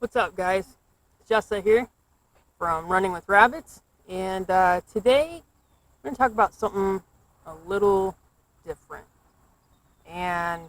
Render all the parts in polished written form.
What's up, guys? Jessa here from Running with Rabbits, and today I'm going to talk about something a little different, and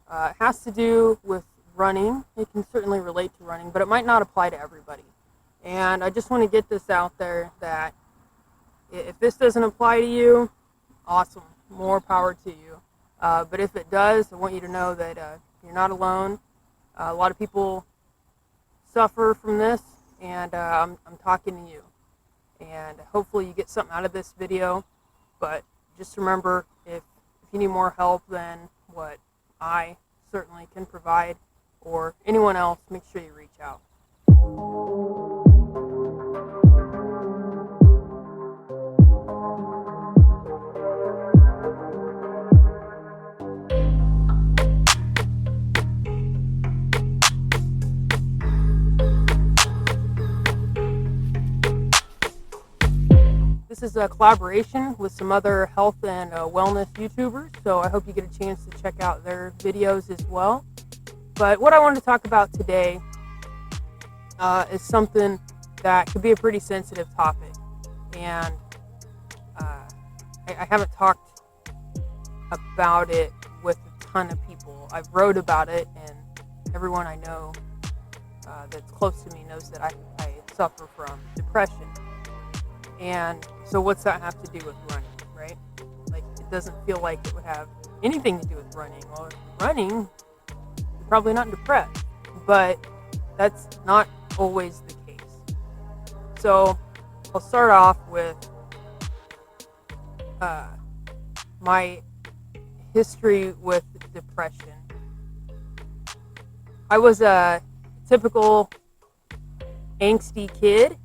it has to do with running. It can certainly relate to running, but it might not apply to everybody. And I just want to get this out there that if this doesn't apply to you, awesome, more power to you. But if it does, I want you to know that you're not alone. A lot of people suffer from this, and I'm talking to you. And hopefully you get something out of this video. But just remember, if you need more help than what I certainly can provide, or anyone else, make sure you reach out. This is a collaboration with some other health and wellness YouTubers, so I hope you get a chance to check out their videos as well. But what I wanted to talk about today is something that could be a pretty sensitive topic, and I haven't talked about it with a ton of people. I've wrote about it, and everyone I know that's close to me knows that I suffer from depression. And so what's that have to do with running, right? Like, it doesn't feel like it would have anything to do with running. Well, running, you're probably not depressed, but that's not always the case. So I'll start off with my history with depression. I was a typical angsty kid,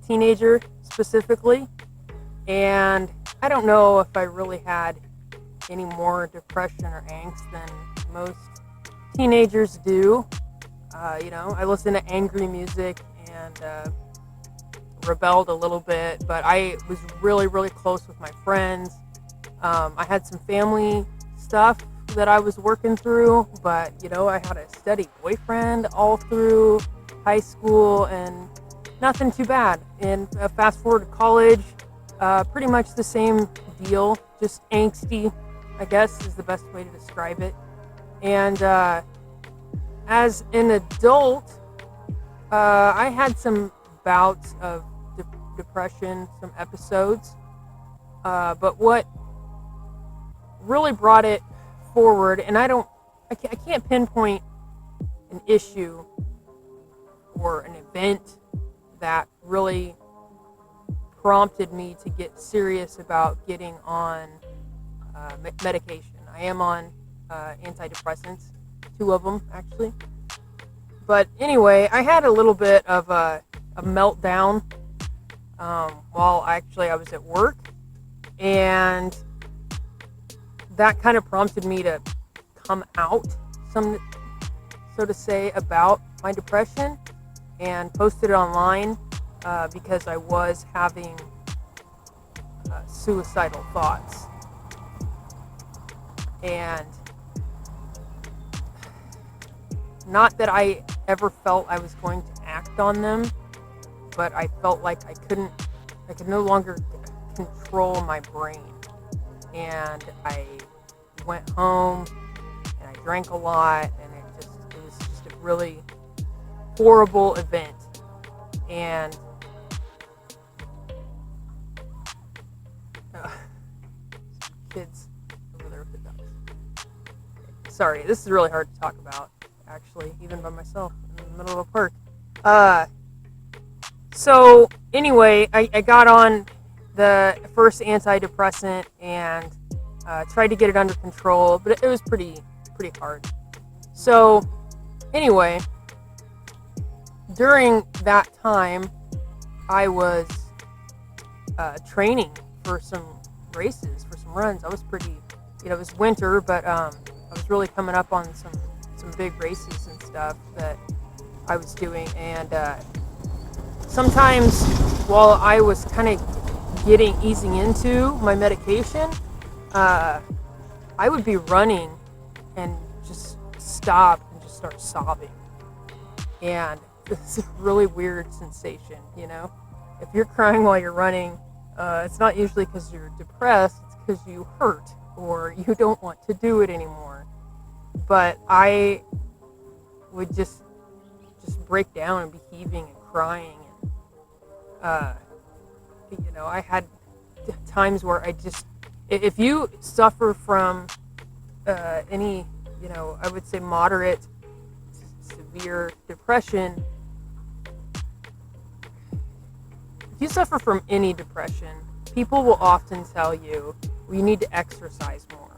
teenager specifically, and I don't know if I really had any more depression or angst than most teenagers do. I listened to angry music and rebelled a little bit, but I was really, really close with my friends. I had some family stuff that I was working through, but I had a steady boyfriend all through high school, and nothing too bad. And fast forward to college, pretty much the same deal, just angsty, I guess is the best way to describe it. And as an adult, I had some bouts of depression, some episodes, but what really brought it forward, and I can't pinpoint an issue or an event that really prompted me to get serious about getting on medication. I am on antidepressants, 2 of them actually. But anyway, I had a little bit of a meltdown while I was at work, and that kind of prompted me to come out, so to say, about my depression, and posted it online because I was having suicidal thoughts. And not that I ever felt I was going to act on them, but I felt like I could no longer control my brain. And I went home and I drank a lot, and it was just a really horrible event. And kids over there with the ducks. Sorry, this is really hard to talk about, actually, even by myself in the middle of a park. So anyway, I got on the first antidepressant and tried to get it under control, but it was pretty hard. So anyway, during that time, I was training for some races, for some runs. I was it was winter, but I was really coming up on some big races and stuff that I was doing. And sometimes while I was kind of easing into my medication, I would be running and just stop and just start sobbing. And it's a really weird sensation, you know? If you're crying while you're running, it's not usually because you're depressed, it's because you hurt or you don't want to do it anymore. But I would just break down and be heaving and crying. And, you know, I had times where if you suffer from any, you know, I would say moderate, severe depression, if you suffer from any depression, people will often tell you, well, you need to exercise more.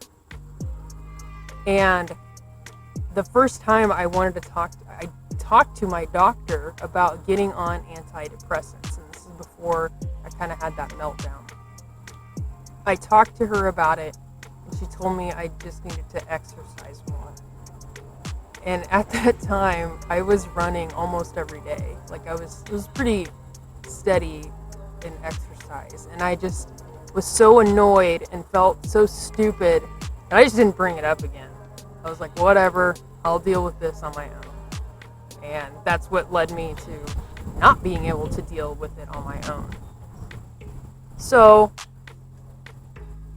And the first time I talked to my doctor about getting on antidepressants, and this is before I kind of had that meltdown. I talked to her about it, and she told me I just needed to exercise more. And at that time, I was running almost every day. Like it was pretty steady in exercise, and I just was so annoyed and felt so stupid, and I just didn't bring it up again. I was like, whatever, I'll deal with this on my own. And that's what led me to not being able to deal with it on my own. So,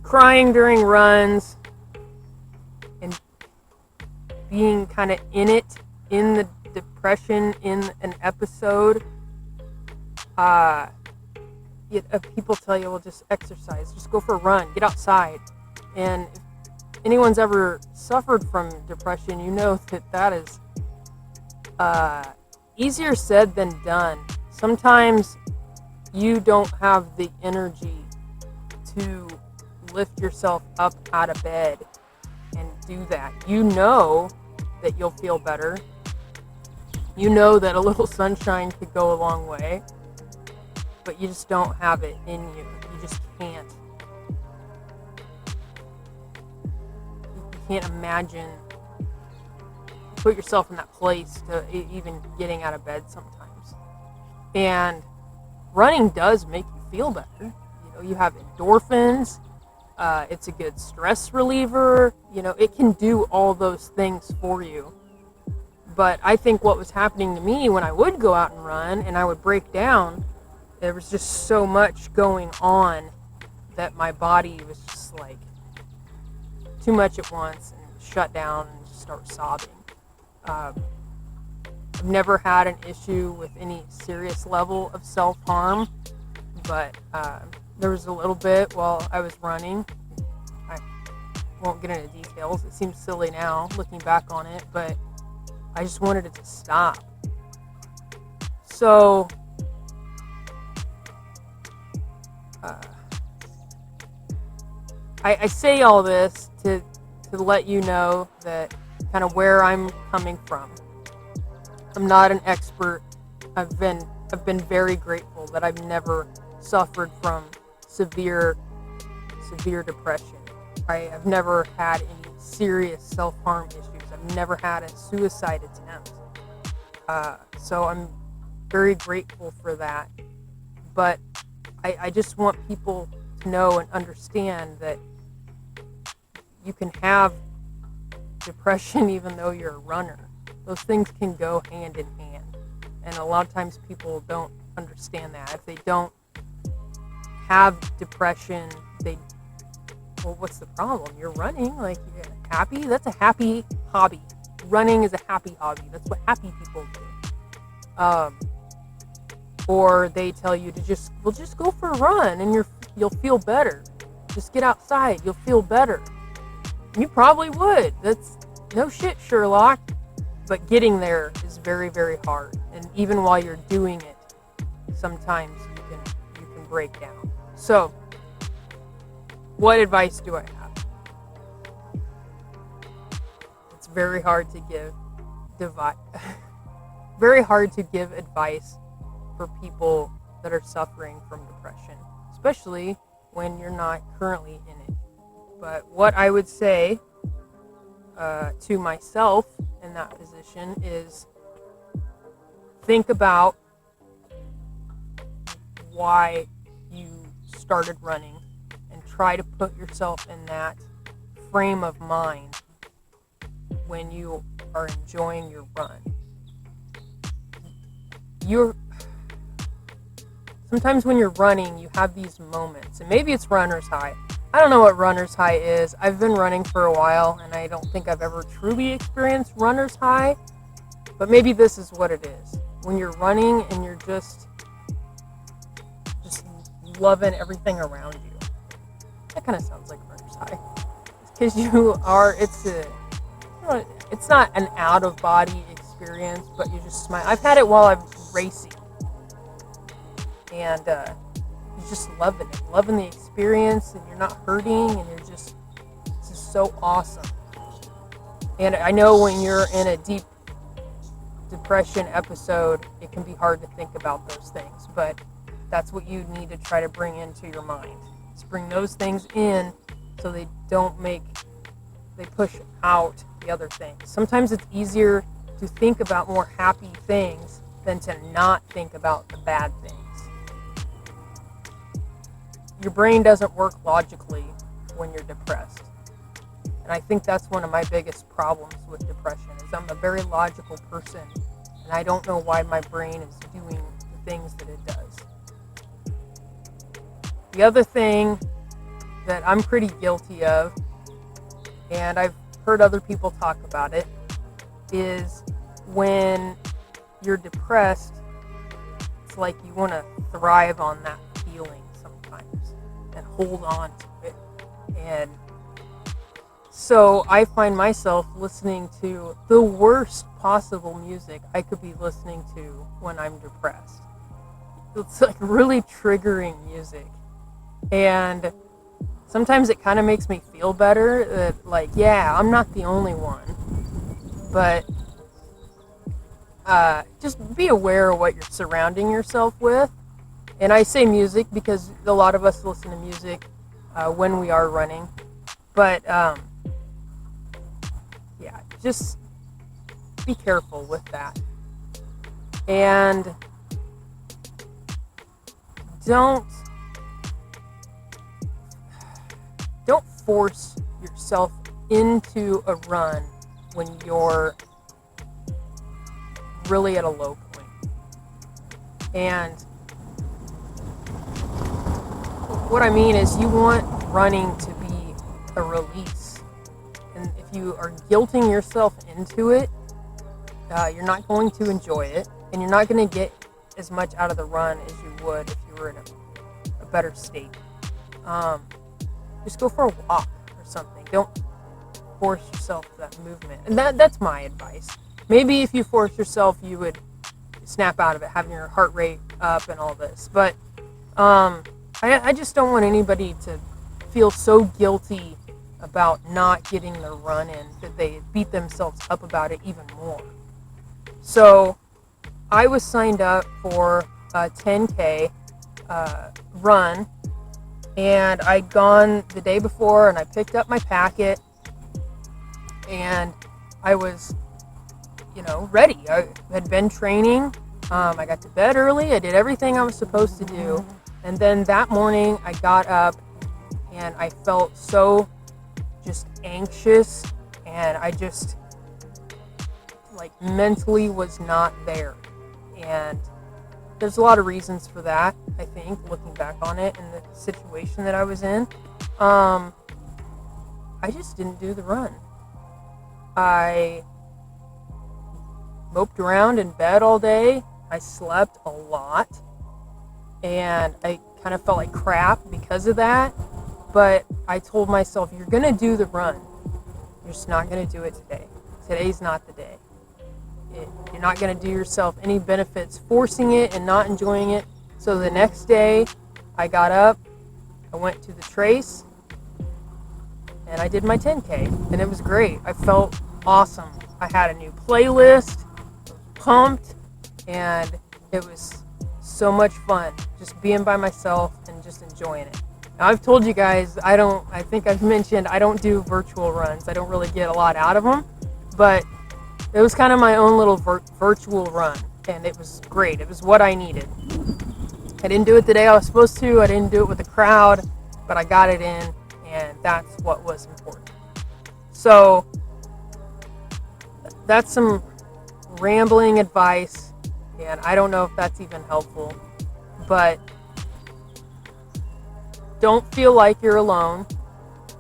crying during runs and being kind of in the depression in an episode, people tell you, well, just exercise, just go for a run, get outside. And if anyone's ever suffered from depression, you know that is easier said than done. Sometimes you don't have the energy to lift yourself up out of bed and do that. You know that you'll feel better. You know that a little sunshine could go a long way, but you just don't have it in you. You just can't. You can't imagine, put yourself in that place to even getting out of bed sometimes. And running does make you feel better. You know, you have endorphins. It's a good stress reliever. You know, it can do all those things for you. But I think what was happening to me when I would go out and run and I would break down, there was just so much going on that my body was just like too much at once and shut down and just start sobbing. I've never had an issue with any serious level of self-harm, but there was a little bit while I was running. I won't get into details. It seems silly now looking back on it, but I just wanted it to stop. So I say all this to let you know that kind of where I'm coming from. I'm not an expert. I've been very grateful that I've never suffered from severe depression. I have never had any serious self-harm issues. I've never had a suicide attempt. So I'm very grateful for that. But I just want people to know and understand that you can have depression even though you're a runner. Those things can go hand in hand. And a lot of times people don't understand that. If they don't have depression, well, what's the problem? You're running, like, you're happy? That's a happy hobby. Running is a happy hobby. That's what happy people do. Or they tell you to just go for a run and you'll feel better. Just get outside, you'll feel better. And you probably would. That's no shit, Sherlock. But getting there is very, very hard. And even while you're doing it, sometimes you can break down. So, what advice do I have? It's very hard to give very hard to give advice for people that are suffering from depression, especially when you're not currently in it. But what I would say to myself in that position is think about why you started running and try to put yourself in that frame of mind when you are enjoying your run. sometimes when you're running, you have these moments, and maybe it's runner's high. I don't know what runner's high is. I've been running for a while, and I don't think I've ever truly experienced runner's high, but maybe this is what it is. When you're running and you're just loving everything around you. That kind of sounds like runner's high. Because it's not an out-of-body experience, but you just smile. I've had it while I'm racing. And you're just loving it, loving the experience, and you're not hurting, and it's just so awesome. And I know when you're in a deep depression episode, it can be hard to think about those things, but that's what you need to try to bring into your mind. Just bring those things in so they push out the other things. Sometimes it's easier to think about more happy things than to not think about the bad things. Your brain doesn't work logically when you're depressed. And I think that's one of my biggest problems with depression is I'm a very logical person, and I don't know why my brain is doing the things that it does. The other thing that I'm pretty guilty of, and I've heard other people talk about it, is when you're depressed, it's like you want to thrive on that feeling sometimes and hold on to it. And so I find myself listening to the worst possible music I could be listening to when I'm depressed. It's like really triggering music. And sometimes it kind of makes me feel better that, like, yeah, I'm not the only one. But just be aware of what you're surrounding yourself with. And I say music because a lot of us listen to music when we are running. But yeah, just be careful with that. And don't force yourself into a run when you're really at a low point. And what I mean is you want running to be a release. And if you are guilting yourself into it, you're not going to enjoy it, and you're not going to get as much out of the run as you would if you were in a better state. Just go for a walk or something. Don't force yourself to that movement. And that's my advice. Maybe if you force yourself, you would snap out of it, having your heart rate up and all this. But I just don't want anybody to feel so guilty about not getting their run in that they beat themselves up about it even more. So I was signed up for a 10K run, and I'd gone the day before, and I picked up my packet, and I was, ready. I had been training. I got to bed early. I did everything I was supposed to do. And then that morning I got up and I felt so just anxious, and I just mentally was not there. And there's a lot of reasons for that, I think, looking back on it and the situation that I was in. I just didn't do the run. I moped around in bed all day. I slept a lot, and I kind of felt like crap because of that. But I told myself, you're going to do the run. You're just not going to do it today. Today's not the day. You're not going to do yourself any benefits forcing it and not enjoying it. So the next day, I got up, I went to the trace, and I did my 10K, and it was great. I felt awesome. I had a new playlist, pumped, and it was so much fun just being by myself and just enjoying it. Now, I've told you guys, I think I've mentioned I don't do virtual runs. I don't really get a lot out of them, but it was kind of my own little virtual run, and it was great. It was what I needed. I didn't do it the day I was supposed to. I didn't do it with the crowd, but I got it in, and that's what was important. So that's some rambling advice, And I don't know if that's even helpful, but don't feel like you're alone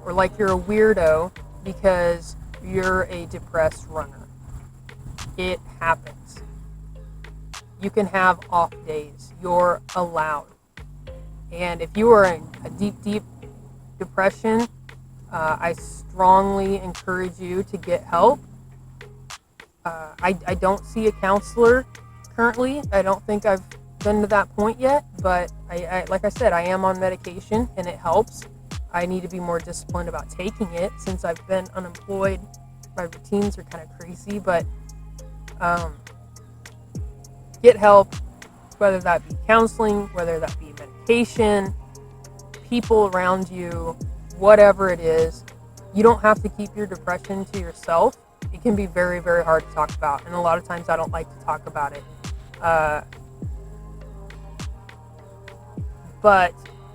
or like you're a weirdo because you're a depressed runner. It happens. You can have off days. You're allowed. And if you are in a deep, deep depression, I strongly encourage you to get help. I don't see a counselor currently. I don't think I've been to that point yet, but I like I said, I am on medication and it helps. I need to be more disciplined about taking it since I've been unemployed. My routines are kind of crazy, but get help, whether that be counseling, whether that be medication, people around you, whatever it is. You don't have to keep your depression to yourself. It can be very, very hard to talk about, and a lot of times I don't like to talk about it. But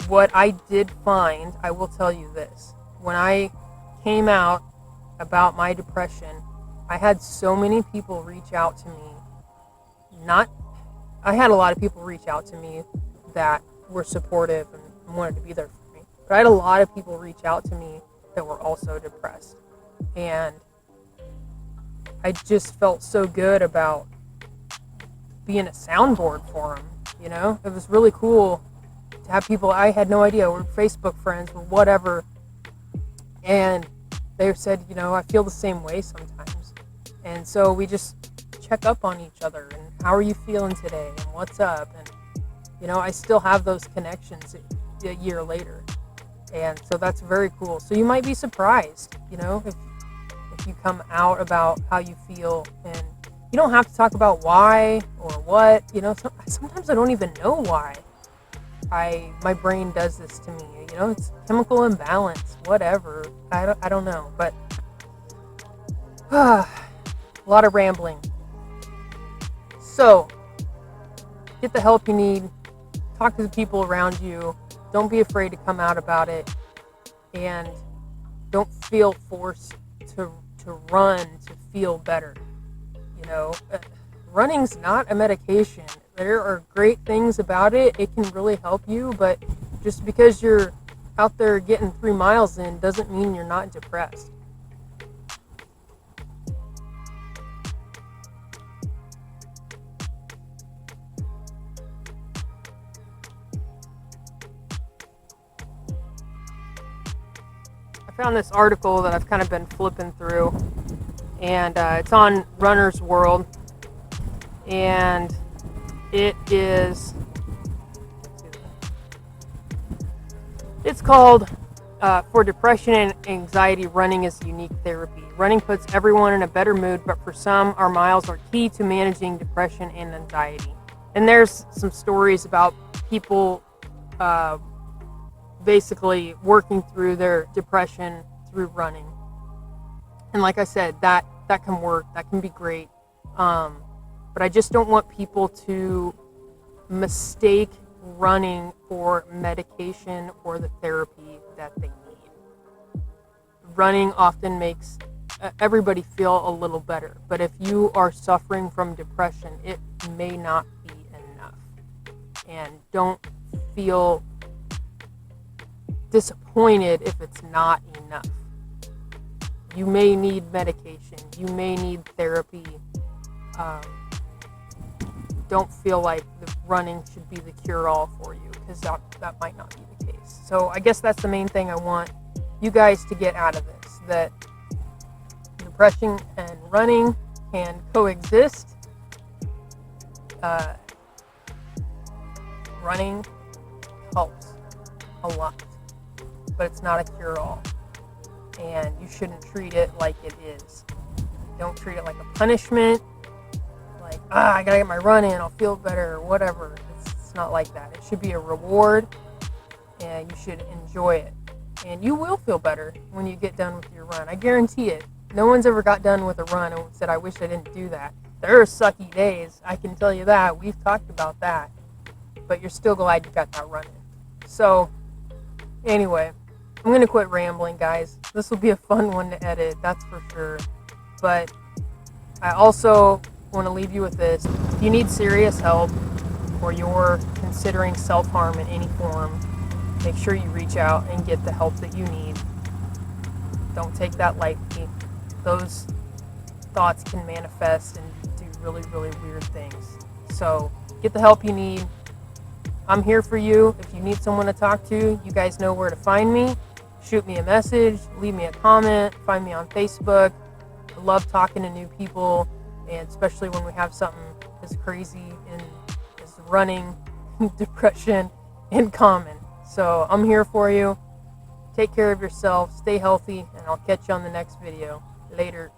what I did find, I will tell you this. When I came out about my depression, I had so many people reach out to me. I had a lot of people reach out to me that were supportive and wanted to be there for me. But I had a lot of people reach out to me that were also depressed. And I just felt so good about being a soundboard for them, you know? It was really cool to have people I had no idea were Facebook friends or whatever, and they said, you know, I feel the same way sometimes. And so we just check up on each other and how are you feeling today and what's up, and you know, I still have those connections a year later, and so that's very cool. So you might be surprised, you know, if you come out about how you feel, and you don't have to talk about why or what, you know. Sometimes I don't even know why my brain does this to me, you know. It's chemical imbalance, whatever. I don't know, but a lot of rambling. So get the help you need. Talk to the people around you. Don't be afraid to come out about it, and don't feel forced to run to feel better. You know, running's not a medication. There are great things about it. It can really help you, but just because you're out there getting 3 miles in doesn't mean you're not depressed. I found this article that I've kind of been flipping through, and it's on Runner's World, and it's called For Depression and Anxiety, Running is Unique Therapy. Running puts everyone in a better mood, but for some, our miles are key to managing depression and anxiety. And there's some stories about people basically working through their depression through running. And like I said, that can work, that can be great. But I just don't want people to mistake running for medication or the therapy that they need. Running often makes everybody feel a little better, but if you are suffering from depression, it may not be enough. And don't feel disappointed if it's not enough. You may need medication, you may need therapy. Don't feel like the running should be the cure-all for you, because that might not be the case. So I guess that's the main thing I want you guys to get out of this, that depression and running can coexist. Running helps a lot, but it's not a cure-all, and you shouldn't treat it like it is. Don't treat it like a punishment, like, I gotta get my run in, I'll feel better, or whatever. It's not like that. It should be a reward, and you should enjoy it. And you will feel better when you get done with your run. I guarantee it. No one's ever got done with a run and said, I wish I didn't do that. There are sucky days, I can tell you that. We've talked about that. But you're still glad you got that run in. So, anyway, I'm going to quit rambling, guys. This will be a fun one to edit, that's for sure. But I also I want to leave you with this. If you need serious help or you're considering self-harm in any form, make sure you reach out and get the help that you need. Don't take that lightly. Those thoughts can manifest and do really, really weird things. So get the help you need. I'm here for you. If you need someone to talk to, you guys know where to find me. Shoot me a message, leave me a comment, find me on Facebook. I love talking to new people, and especially when we have something as crazy and as running, depression, in common. So I'm here for you. Take care of yourself, stay healthy, and I'll catch you on the next video. Later.